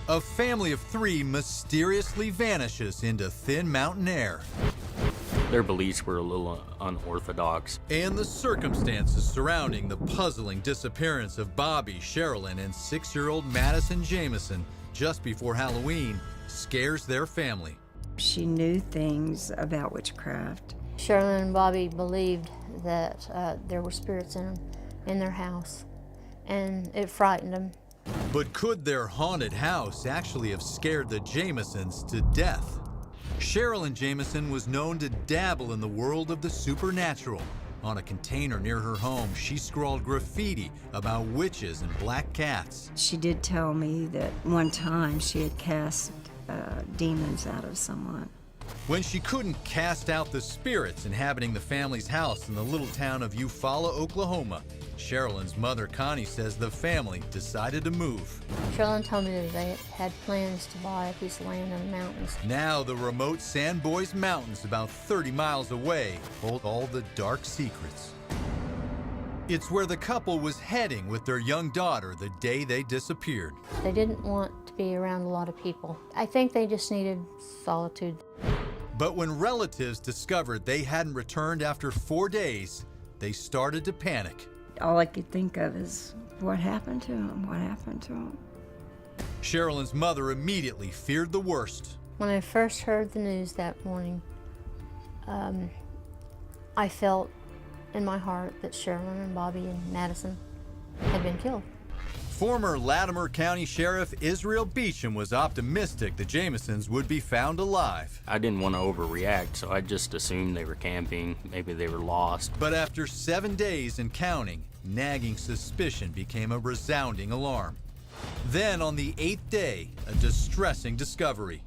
A family of 3 mysteriously vanishes into thin mountain air. Their beliefs were a little unorthodox. And the circumstances surrounding the puzzling disappearance of Bobby, Sherilyn, and 6-year-old Madison Jamison just before Halloween scares their family. She knew things about witchcraft. Sherilyn and Bobby believed that there were spirits in their house, and it frightened them. But could their haunted house actually have scared the Jamisons to death? Sherilyn Jamison was known to dabble in the world of the supernatural. On a container near her home, she scrawled graffiti about witches and black cats. She did tell me that one time she had cast demons out of someone. When she couldn't cast out the spirits inhabiting the family's house in the little town of Eufaula, Oklahoma, Sherilyn's mother, Connie, says the family decided to move. Sherilyn told me that they had plans to buy a piece of land in the mountains. Now the remote San Boys Mountains, about 30 miles away, hold all the dark secrets. It's where the couple was heading with their young daughter the day they disappeared. They didn't want to be around a lot of people. I think they just needed solitude. But when relatives discovered they hadn't returned after 4 days, they started to panic. All I could think of is, what happened to him? What happened to him? Sherilyn's mother immediately feared the worst. When I first heard the news that morning, I felt in my heart that Sherilyn and Bobby and Madison had been killed. Former Latimer County Sheriff Israel Beecham was optimistic the Jamisons would be found alive. I didn't want to overreact, so I just assumed they were camping. Maybe they were lost. But after 7 days and counting, nagging suspicion became a resounding alarm. Then on the 8th day, a distressing discovery.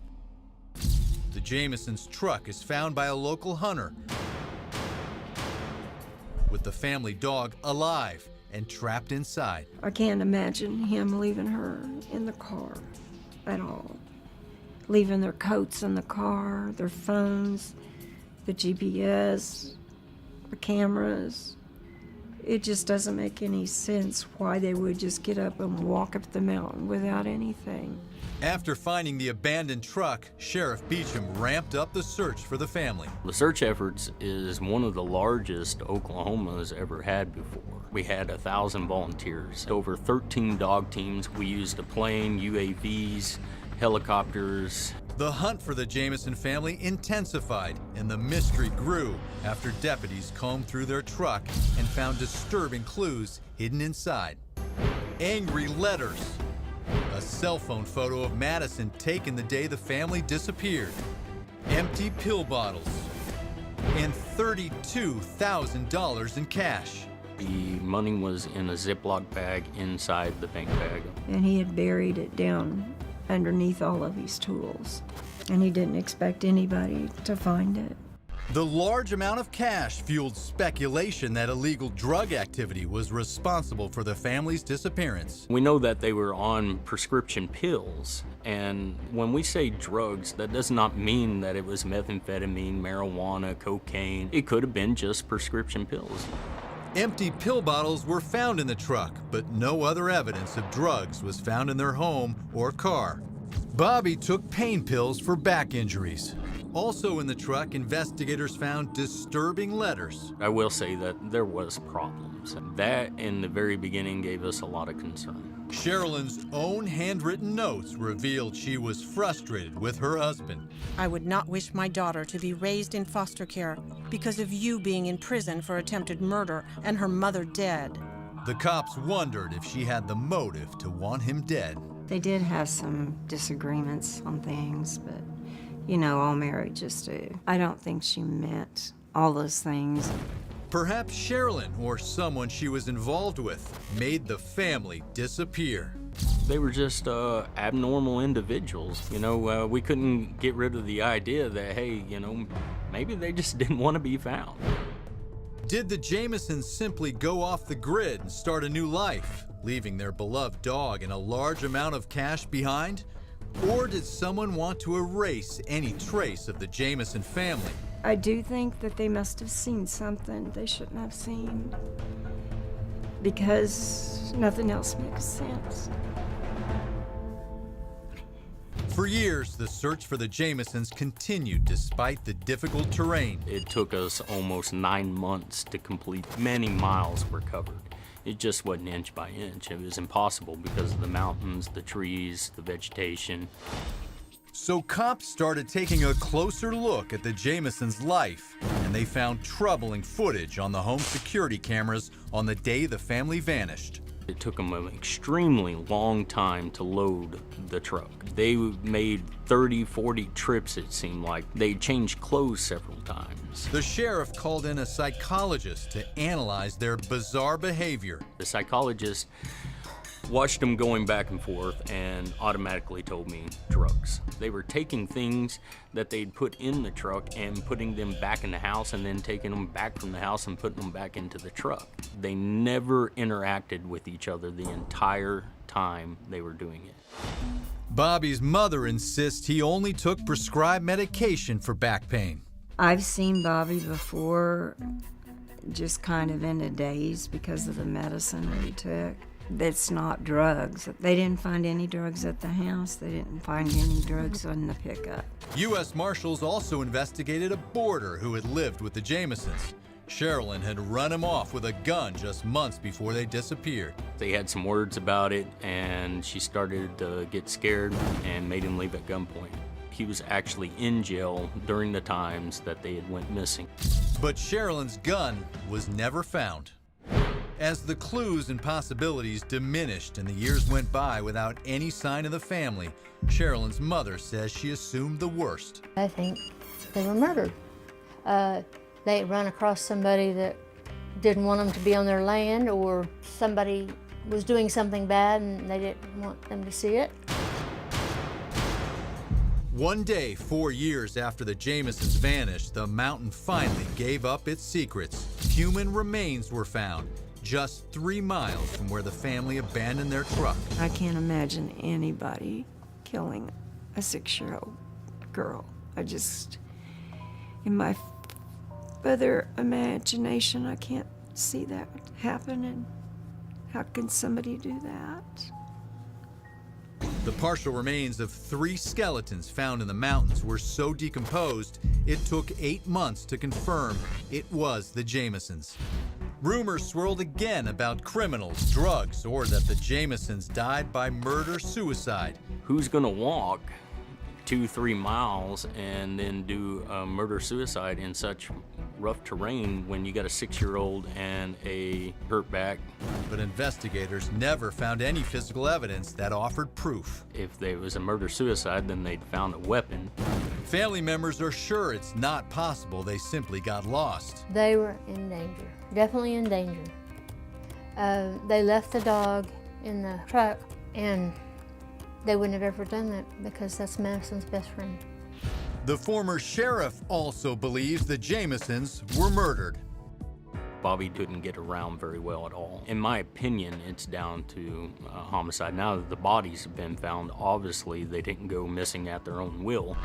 The Jamisons' truck is found by a local hunter with the family dog alive and trapped inside. I can't imagine him leaving her in the car at all. Leaving their coats in the car, their phones, the GPS, the cameras. It just doesn't make any sense why they would just get up and walk up the mountain without anything. After finding the abandoned truck, Sheriff Beecham ramped up the search for the family. The search efforts is one of the largest Oklahoma's ever had before. We had 1,000 volunteers, over 13 dog teams. We used a plane, UAVs, helicopters. The hunt for the Jamison family intensified, and the mystery grew after deputies combed through their truck and found disturbing clues hidden inside. Angry letters, a cell phone photo of Madison taken the day the family disappeared, empty pill bottles, and $32,000 in cash. The money was in a Ziploc bag inside the bank bag. And he had buried it down underneath all of his tools. And he didn't expect anybody to find it. The large amount of cash fueled speculation that illegal drug activity was responsible for the family's disappearance. We know that they were on prescription pills, and when we say drugs, that does not mean that it was methamphetamine, marijuana, cocaine. It could have been just prescription pills. Empty pill bottles were found in the truck, but no other evidence of drugs was found in their home or car. Bobby took pain pills for back injuries. Also in the truck, investigators found disturbing letters. I will say that there was problems. That, in the very beginning, gave us a lot of concern. Sherilyn's own handwritten notes revealed she was frustrated with her husband. I would not wish my daughter to be raised in foster care because of you being in prison for attempted murder and her mother dead. The cops wondered if she had the motive to want him dead. They did have some disagreements on things, but you know, all marriages do. I don't think she meant all those things. Perhaps Sherilyn, or someone she was involved with, made the family disappear. They were just abnormal individuals. You know, we couldn't get rid of the idea that, hey, you know, maybe they just didn't want to be found. Did the Jamisons simply go off the grid and start a new life, leaving their beloved dog and a large amount of cash behind? Or did someone want to erase any trace of the Jamison family? I do think that they must have seen something they shouldn't have seen, because nothing else makes sense. For years, the search for the Jamisons continued despite the difficult terrain. It took us almost 9 months to complete. Many miles were covered. It just wasn't inch by inch. It was impossible because of the mountains, the trees, the vegetation. So cops started taking a closer look at the Jamisons' life, and they found troubling footage on the home security cameras on the day the family vanished. It took them an extremely long time to load the truck. They made 30, 40 trips, it seemed like. They changed clothes several times. The sheriff called in a psychologist to analyze their bizarre behavior. The psychologist watched them going back and forth and automatically told me drugs. They were taking things that they'd put in the truck and putting them back in the house and then taking them back from the house and putting them back into the truck. They never interacted with each other the entire time they were doing it. Bobby's mother insists he only took prescribed medication for back pain. I've seen Bobby before, just kind of in a daze because of the medicine that he took. That's not drugs. They didn't find any drugs at the house. They didn't find any drugs on the pickup. U.S. Marshals also investigated a boarder who had lived with the Jamisons. Sherilyn had run him off with a gun just months before they disappeared. They had some words about it, and she started to get scared and made him leave at gunpoint. He was actually in jail during the times that they had went missing. But Sherilyn's gun was never found. As the clues and possibilities diminished and the years went by without any sign of the family, Sherilyn's mother says she assumed the worst. I think they were murdered. They run across somebody that didn't want them to be on their land, or somebody was doing something bad and they didn't want them to see it. One day, 4 years after the Jamisons vanished, the mountain finally gave up its secrets. Human remains were found just 3 miles from where the family abandoned their truck. I can't imagine anybody killing a 6-year-old girl. In my further imagination, I can't see that happening. How can somebody do that? The partial remains of 3 skeletons found in the mountains were so decomposed, it took 8 months to confirm it was the Jamisons. Rumors swirled again about criminals, drugs, or that the Jamisons died by murder-suicide. Who's gonna walk 2-3 miles and then do a murder-suicide in such rough terrain when you got a 6-year-old and a hurt back? But investigators never found any physical evidence that offered proof. If there was a murder-suicide, then they'd found a weapon. Family members are sure it's not possible they simply got lost. They were in danger, definitely in danger. They left the dog in the truck, and they wouldn't have ever done that because that's Madison's best friend. The former sheriff also believes the Jamisons were murdered. Bobby didn't get around very well at all. In my opinion, it's down to homicide. Now that the bodies have been found, obviously they didn't go missing at their own will.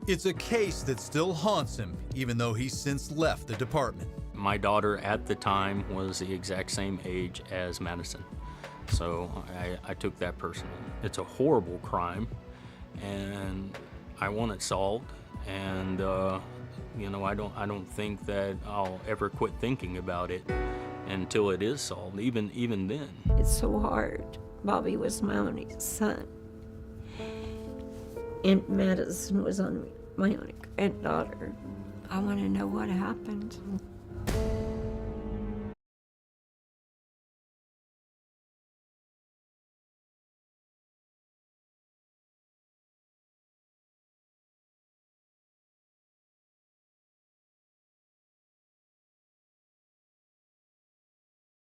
It's a case that still haunts him, even though he's since left the department. My daughter at the time was the exact same age as Madison. So I took that personally. It's a horrible crime, and I want it solved. And you know, I don't think that I'll ever quit thinking about it until it is solved. Even then. It's so hard. Bobby was my only son, and Madison was my only granddaughter. I want to know what happened.